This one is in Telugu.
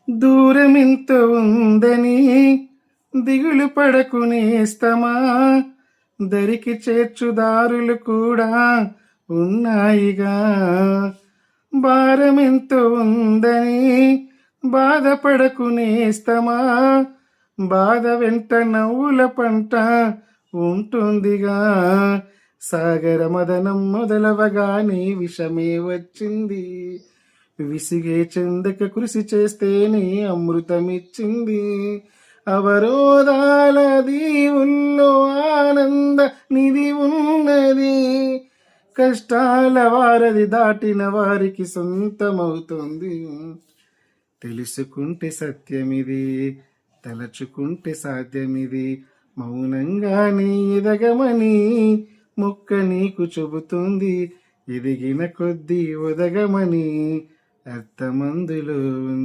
దూరమెంత ఉందని దిగులు పడకు నేస్తమా, దరికి చేర్చుదారులు కూడా ఉన్నాయిగా. భారమెంత ఉందని బాధపడకు నేస్తమా, బాధ వెంట నవ్వుల పంట ఉంటుందిగా. సాగర మదనం మొదలవగానే విషమే వచ్చింది, విసిగే చెందక కృషి చేస్తేనే అమృతమిచ్చింది. అవరోధాల దీవుల్లో ఆనంద నిధి ఉన్నది, కష్టాల వారధి దాటిన వారికి సొంతమవుతుంది. తెలుసుకుంటే సత్యమిది, తలచుకుంటే సాధ్యమిది, మౌనంగానే ఎదగమని మొక్క నీకు చెబుతుంది. ఎదిగిన కొద్దీ ఒదగమని అర్థమందులో ఉంది.